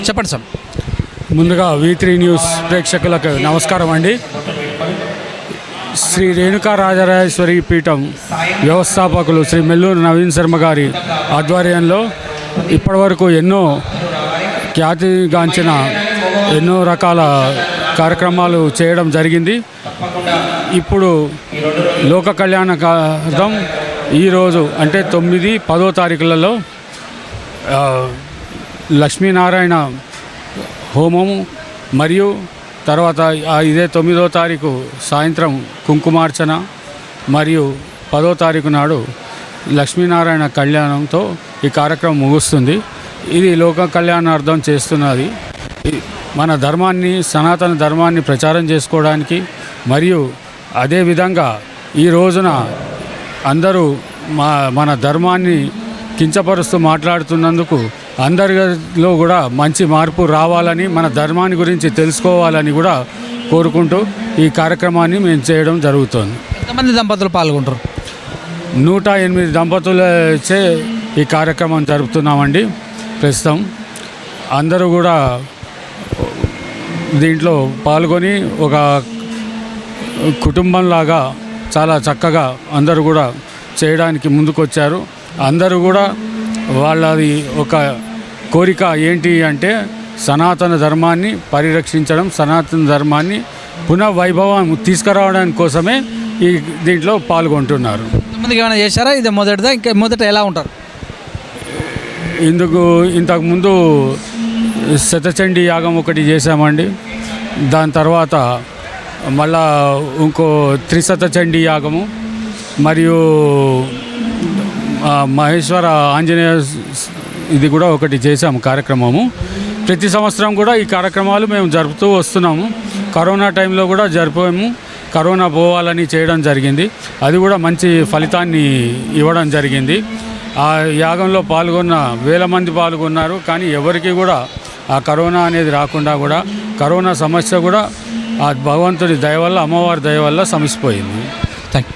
చెప్పండి సార్. ముందుగా V3 news ప్రేక్షకులకు నమస్కారం అండి. శ్రీ రేణుకా రాజరాజేశ్వరి పీఠం వ్యవస్థాపకులు శ్రీ మెల్లూరు నవీన్ శర్మ గారి ఆధ్వర్యంలో ఇప్పటివరకు ఎన్నో ఖ్యాతిగాంచిన ఎన్నో రకాల కార్యక్రమాలు చేయడం జరిగింది. ఇప్పుడు లోక కళ్యాణార్థం ఈరోజు అంటే 9, 10 తారీఖులలో లక్ష్మీనారాయణ హోమము మరియు తర్వాత ఇదే 9వ తారీఖు సాయంత్రం కుంకుమార్చన మరియు 10వ తారీఖు నాడు లక్ష్మీనారాయణ కళ్యాణంతో ఈ కార్యక్రమం ముగుస్తుంది. ఇది లోక కళ్యాణార్థం చేస్తున్నది. మన ధర్మాన్ని, సనాతన ధర్మాన్ని ప్రచారం చేసుకోవడానికి మరియు అదేవిధంగా ఈ రోజున అందరూ మన ధర్మాన్ని కించపరుస్తూ మాట్లాడుతున్నందుకు అందరిలో కూడా మంచి మార్పు రావాలని, మన ధర్మాన్ని గురించి తెలుసుకోవాలని కూడా కోరుకుంటూ ఈ కార్యక్రమాన్ని మేము చేయడం జరుగుతుంది. ఎంతమంది దంపతులు పాల్గొంటారు? 108 దంపతులచే ఈ కార్యక్రమం జరుపుతున్నామండి. ప్రస్తుతం అందరూ కూడా దీంట్లో పాల్గొని ఒక కుటుంబంలాగా చాలా చక్కగా అందరూ కూడా చేయడానికి ముందుకొచ్చారు. అందరూ కూడా వాళ్ళది ఒక కోరిక ఏంటి అంటే సనాతన ధర్మాన్ని పరిరక్షించడం, సనాతన ధర్మాన్ని పునఃవైభవం తీసుకురావడానికి కోసమే ఈ దీంట్లో పాల్గొంటున్నారు. ఎంతమందికి ఏమైనా చేశారా? ఇది మొదటిదా? ఇంకా మొదట ఎలా ఉంటారు? ఇంతకుముందు శతచండీ యాగం ఒకటి చేశామండి. దాని తర్వాత మళ్ళా ఇంకో త్రిశతచండీ యాగము మరియు మహేశ్వర ఆంజనేయ ఇది కూడా ఒకటి చేశాము కార్యక్రమము. ప్రతి సంవత్సరం కూడా ఈ కార్యక్రమాలు మేము జరుపుతూ వస్తున్నాము. కరోనా టైంలో కూడా జరిపాము. కరోనా పోవాలని చేయడం జరిగింది. అది కూడా మంచి ఫలితాన్ని ఇవ్వడం జరిగింది. ఆ యాగంలో పాల్గొన్న వేల మంది పాల్గొన్నారు. కానీ ఎవరికి కూడా ఆ కరోనా అనేది రాకుండా కూడా కరోనా సమస్య కూడా ఆ భగవంతుడి దయ వల్ల, అమ్మవారి దయ వల్ల సమసిపోయింది. Thank you.